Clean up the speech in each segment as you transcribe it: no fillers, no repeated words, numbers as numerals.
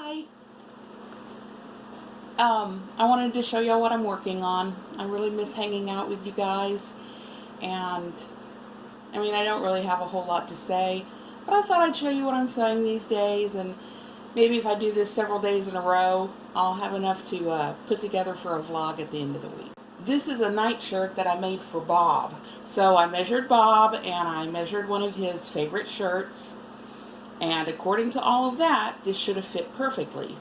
Hi. I wanted to show y'all what I'm working on. I really miss hanging out with you guys, and I mean, I don't really have a whole lot to say, but I thought I'd show you what I'm sewing these days, and maybe if I do this several days in a row, I'll have enough to put together for a vlog at the end of the week. This is a nightshirt that I made for Bob. So I measured Bob, and I measured one of his favorite shirts, and according to all of that, this should have fit perfectly.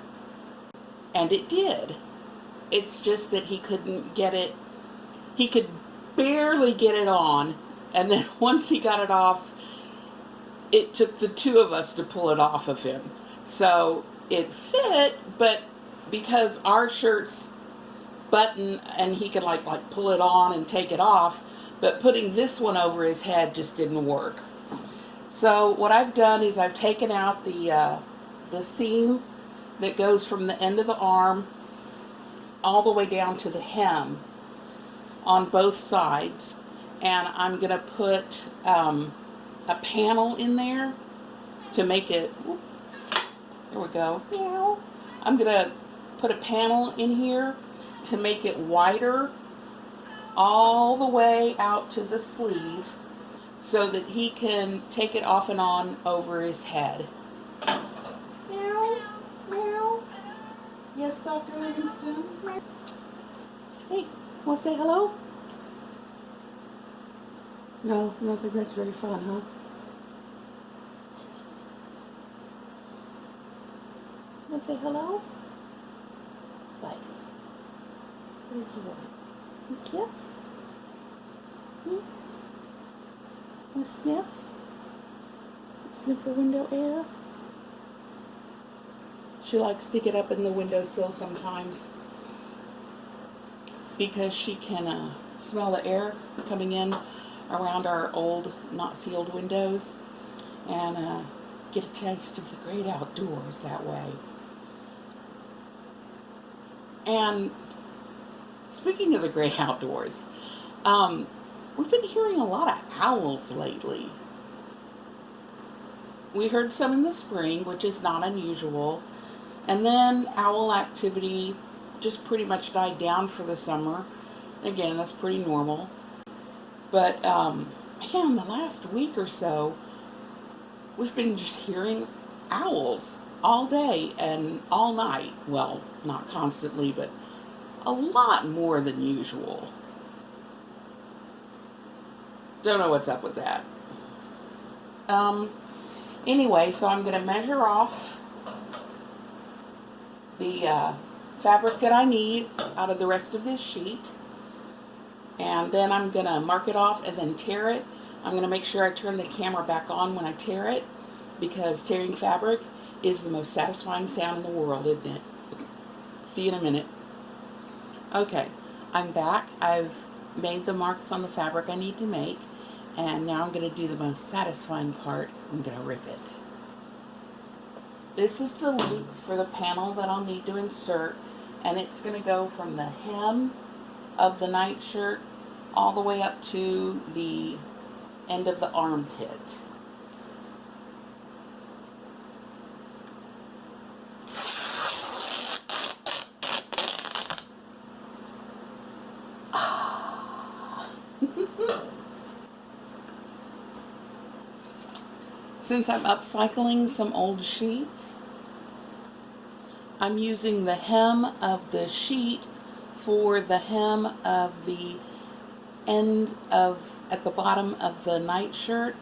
And it did. It's just that he couldn't get it, he could barely get it on, and then once he got it off, it took the two of us to pull it off of him. So it fit, but because our shirts button and he could like pull it on and take it off, but putting this one over his head just didn't work. So what I've done is I've taken out the seam that goes from the end of the arm all the way down to the hem on both sides, and I'm going to put a panel in there to make it, there we go, meow. I'm going to put a panel in here to make it wider all the way out to the sleeve so that he can take it off and on over his head. Meow, meow. Yes, Dr. Livingston? Hey, want to say hello? No, I don't think that's very fun, huh? Want to say hello? What? What is you want? A kiss? Want to sniff? Sniff the window air? She likes to get up in the windowsill sometimes because she can smell the air coming in around our old, not sealed windows, and get a taste of the great outdoors that way. And speaking of the great outdoors, we've been hearing a lot of owls lately. We heard some in the spring, which is not unusual, and then owl activity just pretty much died down for the summer. Again, that's pretty normal. But man, the last week or so, we've been just hearing owls all day and all night. Well, not constantly, but a lot more than usual. Don't know what's up with that. Anyway, so I'm going to measure off the fabric that I need out of the rest of this sheet, and then I'm going to mark it off and then tear it. I'm going to make sure I turn the camera back on when I tear it, because tearing fabric is the most satisfying sound in the world, isn't it? See you in a minute. Okay, I'm back. I've made the marks on the fabric I need to make, and now I'm going to do the most satisfying part. I'm going to rip it. This is the length for the panel that I'll need to insert, and it's going to go from the hem of the nightshirt all the way up to the end of the armpit. Since I'm upcycling some old sheets, I'm using the hem of the sheet for the hem of the end of, at the bottom of the nightshirt.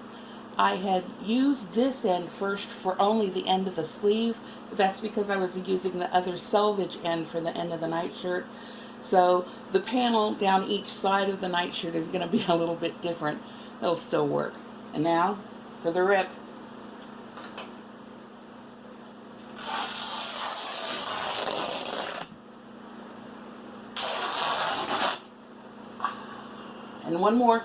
I had used this end first for only the end of the sleeve, but that's because I was using the other selvage end for the end of the nightshirt. So the panel down each side of the nightshirt is going to be a little bit different. It'll still work. And now for the rip. And one more.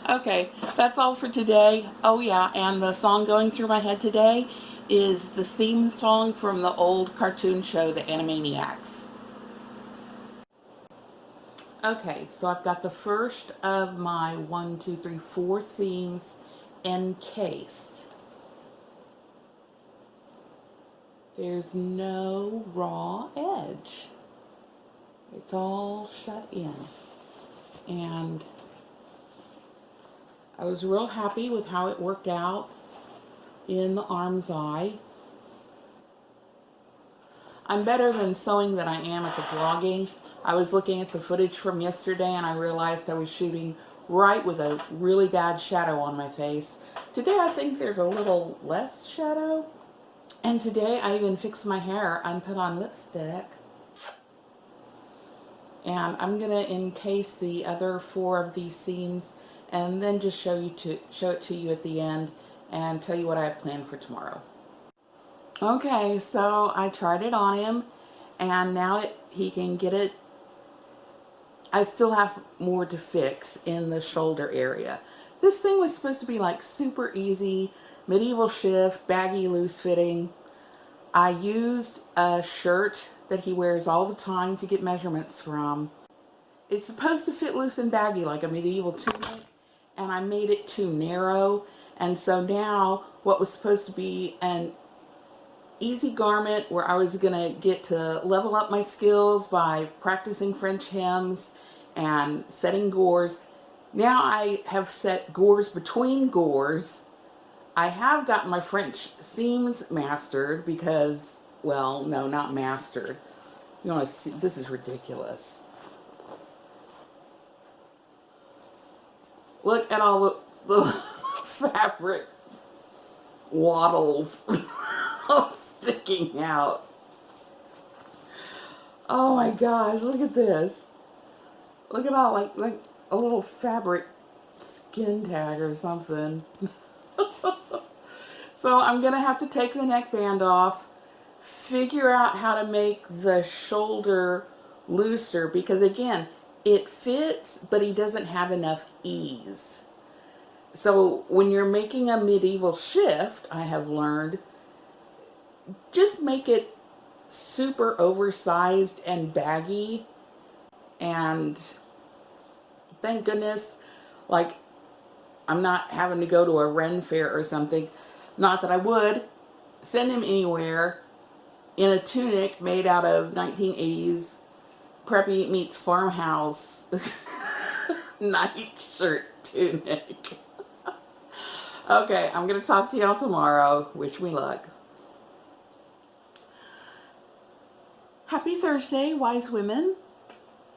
Okay, that's all for today. Oh yeah, and the song going through my head today is the theme song from the old cartoon show, The Animaniacs. Okay, so I've got the first of my 4 seams encased. There's no raw edge. It's all shut in. And I was real happy with how it worked out in the arm's eye. I'm better than sewing than I am at the vlogging. I was looking at the footage from yesterday and I realized I was shooting right with a really bad shadow on my face. Today I think there's a little less shadow. And today I even fixed my hair and put on lipstick. And I'm going to encase the other 4 of these seams and then just show it to you at the end and tell you what I have planned for tomorrow. Okay, so I tried it on him and now he can get it. I still have more to fix in the shoulder area. This thing was supposed to be like super easy, medieval shift, baggy, loose fitting. I used a shirt that he wears all the time to get measurements from. It's supposed to fit loose and baggy like a medieval tunic, and I made it too narrow. And so now what was supposed to be an easy garment where I was going to get to level up my skills by practicing French hems and setting gores. Now I have set gores between gores. I have gotten my French seams mastered because, well, no, not mastered. You want to see, this is ridiculous. Look at all the fabric waddles sticking out. Oh my gosh, look at this. Look at all, like a little fabric skin tag or something. So I'm going to have to take the neckband off, figure out how to make the shoulder looser, because again, it fits, but he doesn't have enough ease. So when you're making a medieval shift, I have learned, just make it super oversized and baggy. And thank goodness, like, I'm not having to go to a Ren fair or something. Not that I would send him anywhere in a tunic made out of 1980s preppy meets farmhouse nightshirt tunic. Okay, I'm going to talk to y'all tomorrow. Wish me luck. Happy Thursday, wise women.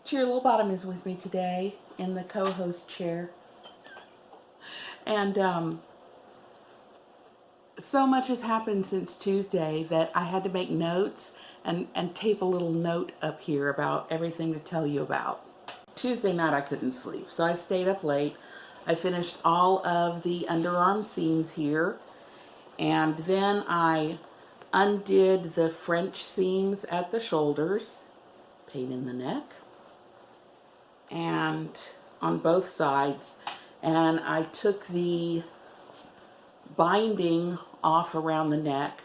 Cheer Little Bottom is with me today in the co-host chair. And so much has happened since Tuesday that I had to make notes and tape a little note up here about everything to tell you about. Tuesday night I couldn't sleep, so I stayed up late. I finished all of the underarm seams here, and then I undid the French seams at the shoulders, pain in the neck, and on both sides, and I took the binding off around the neck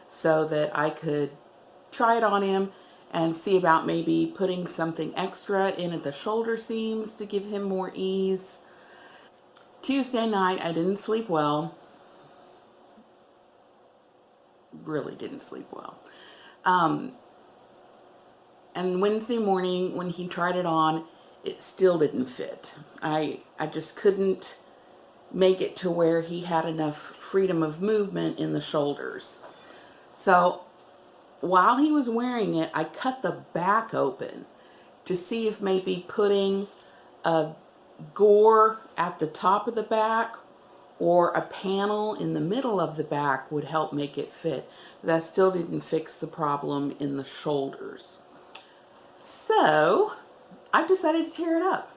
so that I could try it on him and see about maybe putting something extra in at the shoulder seams to give him more ease. Tuesday night I didn't sleep well. Really didn't sleep well. And Wednesday morning when he tried it on, it still didn't fit. I just couldn't make it to where he had enough freedom of movement in the shoulders. So while he was wearing it, I cut the back open to see if maybe putting a gore at the top of the back or a panel in the middle of the back would help make it fit. That still didn't fix the problem in the shoulders. So I decided to tear it up.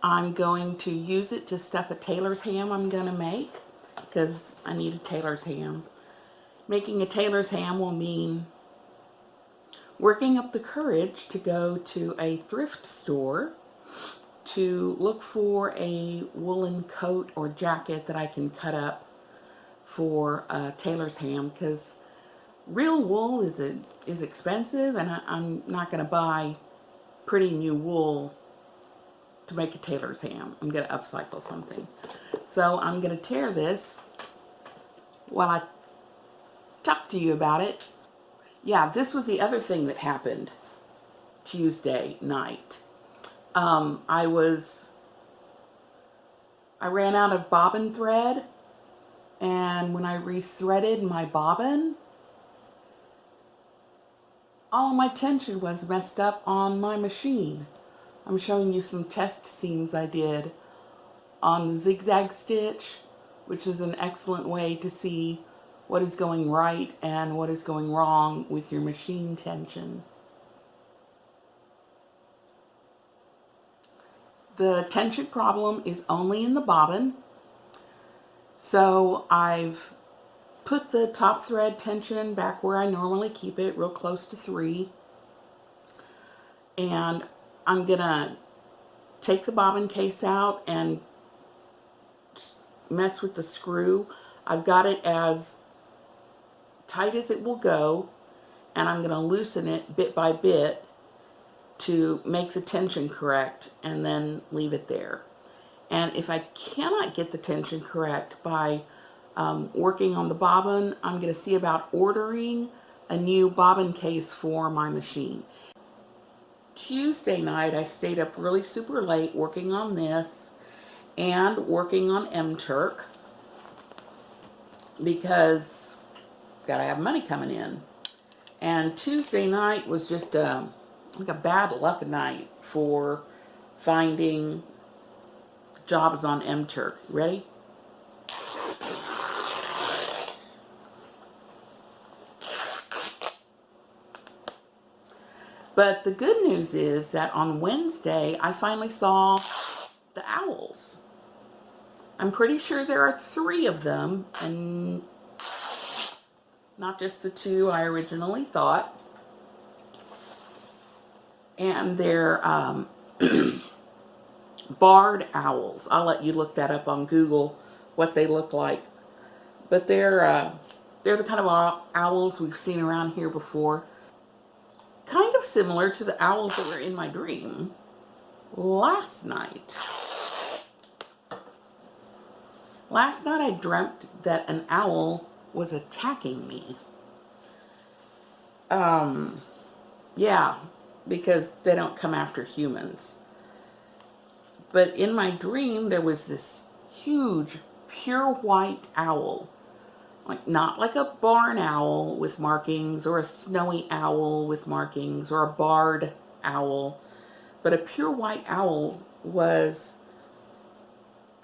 I'm going to use it to stuff a tailor's ham I'm going to make, because I need a tailor's ham. Making a tailor's ham will mean working up the courage to go to a thrift store to look for a woolen coat or jacket that I can cut up for tailor's ham, because real wool is expensive, and I'm not going to buy pretty new wool to make a tailor's ham. I'm going to upcycle something. So I'm going to tear this while I talk to you about it. Yeah, this was the other thing that happened Tuesday night. I ran out of bobbin thread, and when I rethreaded my bobbin, all my tension was messed up on my machine. I'm showing you some test seams I did on the zigzag stitch, which is an excellent way to see what is going right and what is going wrong with your machine tension. The tension problem is only in the bobbin, so I've put the top thread tension back where I normally keep it, real close to 3. And I'm gonna take the bobbin case out and mess with the screw. I've got it as tight as it will go, and I'm gonna loosen it bit by bit to make the tension correct, and then leave it there. And if I cannot get the tension correct by working on the bobbin, I'm going to see about ordering a new bobbin case for my machine. Tuesday night, I stayed up really super late working on this and working on M-Turk, because gotta have money coming in. And Tuesday night was just like a bad luck night for finding jobs on M-Turk. Ready? But the good news is that on Wednesday, I finally saw the owls. I'm pretty sure there are 3 of them, and not just the 2 I originally thought. And they're barred owls. I'll let you look that up on Google, what they look like. But they're the kind of owls we've seen around here before. Kind of similar to the owls that were in my dream last night. Last night I dreamt that an owl was attacking me. Yeah, because they don't come after humans. But in my dream, there was this huge, pure white owl. Like, not like a barn owl with markings, or a snowy owl with markings, or a barred owl, but a pure white owl was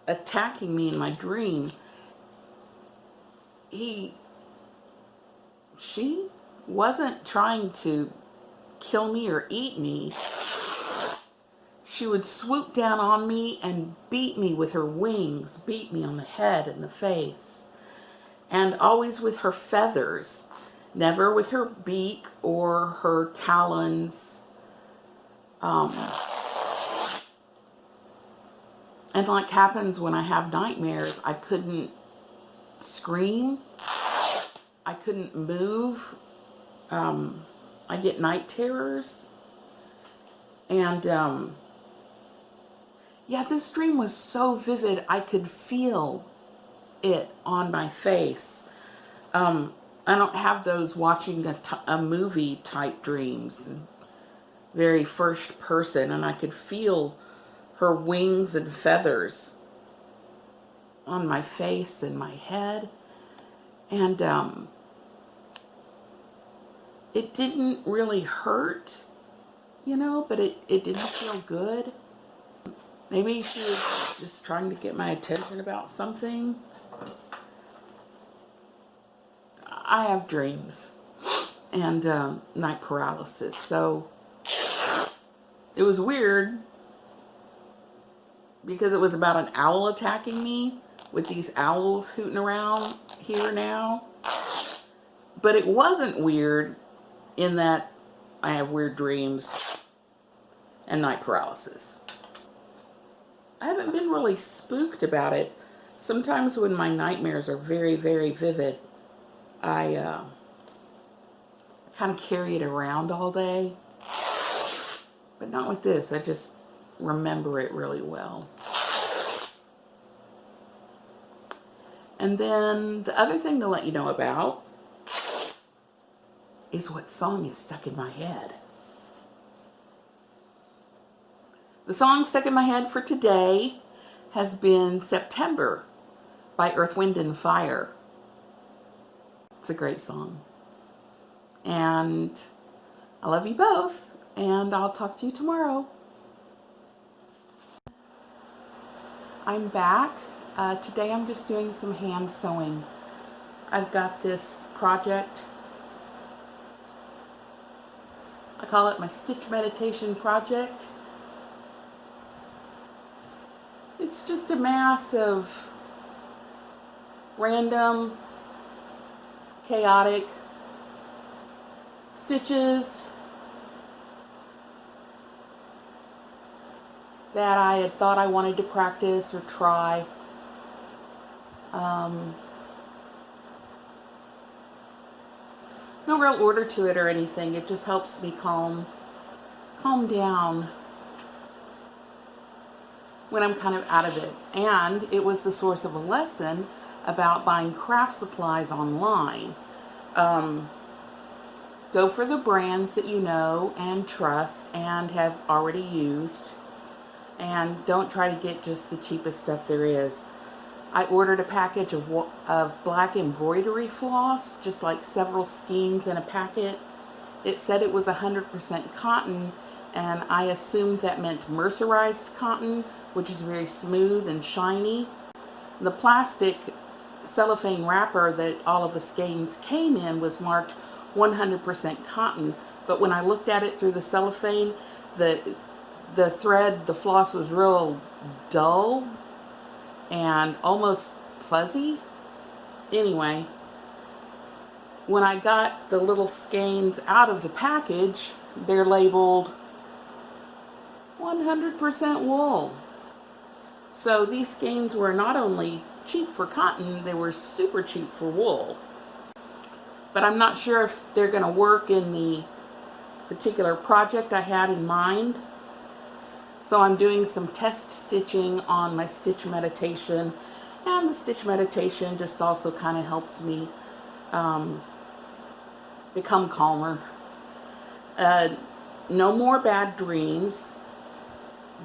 attacking me in my dream. She wasn't trying to kill me or eat me. She would swoop down on me and beat me with her wings, beat me on the head and the face. And always with her feathers, never with her beak or her talons. And like happens when I have nightmares, I couldn't scream. I couldn't move. I get night terrors. And yeah, this dream was so vivid, I could feel it on my face. I don't have those watching a movie type dreams, very first person, and I could feel her wings and feathers on my face and my head. And it didn't really hurt, but it didn't feel good. Maybe she was just trying to get my attention about something. I have dreams and night paralysis, so it was weird because it was about an owl attacking me, with these owls hooting around here now. But it wasn't weird in that I have weird dreams and night paralysis. I haven't been really spooked about it Sometimes when my nightmares are very, very vivid, I kind of carry it around all day. But not with this. I just remember it really well. And then the other thing to let you know about is what song is stuck in my head. The song stuck in my head for today has been September by Earth, Wind, and Fire. It's a great song. And I love you both, and I'll talk to you tomorrow. I'm back. Today I'm just doing some hand sewing. I've got this project. I call it my Stitch Meditation project. It's just a mass of random, chaotic stitches that I had thought I wanted to practice or try. No real order to it or anything. It just helps me calm down when I'm kind of out of it. And it was the source of a lesson about buying craft supplies online. Go for the brands that you know and trust and have already used. And don't try to get just the cheapest stuff there is. I ordered a package of black embroidery floss, just like several skeins in a packet. It said it was 100% cotton, and I assumed that meant mercerized cotton, which is very smooth and shiny. The plastic cellophane wrapper that all of the skeins came in was marked 100% cotton, but when I looked at it through the cellophane, the thread, the floss was real dull and almost fuzzy. Anyway, when I got the little skeins out of the package, they're labeled 100% wool. So these skeins were not only cheap for cotton, they were super cheap for wool. But I'm not sure if they're going to work in the particular project I had in mind. So I'm doing some test stitching on my Stitch Meditation, and the Stitch Meditation just also kind of helps me become calmer. No more bad dreams.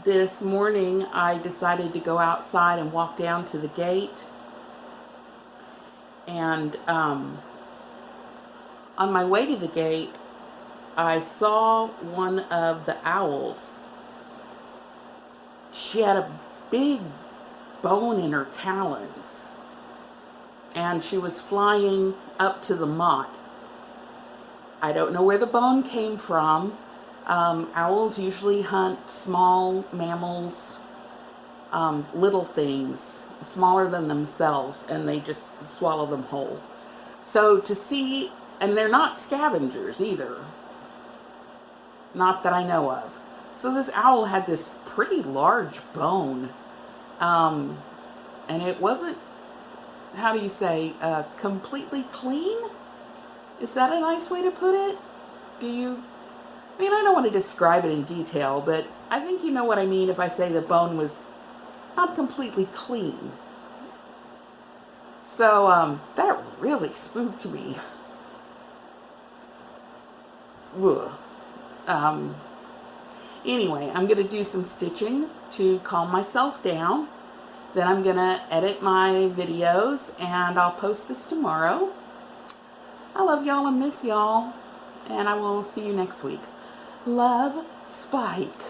This morning I decided to go outside and walk down to the gate, and on my way to the gate I saw one of the owls. She had a big bone in her talons, and she was flying up to the motte. I don't know where the bone came from. Owls usually hunt small mammals, little things, smaller than themselves, and they just swallow them whole. So to see, and they're not scavengers either, not that I know of. So this owl had this pretty large bone, and it wasn't, how do you say, completely clean? Is that a nice way to put it? I mean, I don't want to describe it in detail, but I think you know what I mean if I say the bone was not completely clean. So that really spooked me. Ugh. Anyway, I'm going to do some stitching to calm myself down. Then I'm going to edit my videos, and I'll post this tomorrow. I love y'all and miss y'all, and I will see you next week. Love, Spike.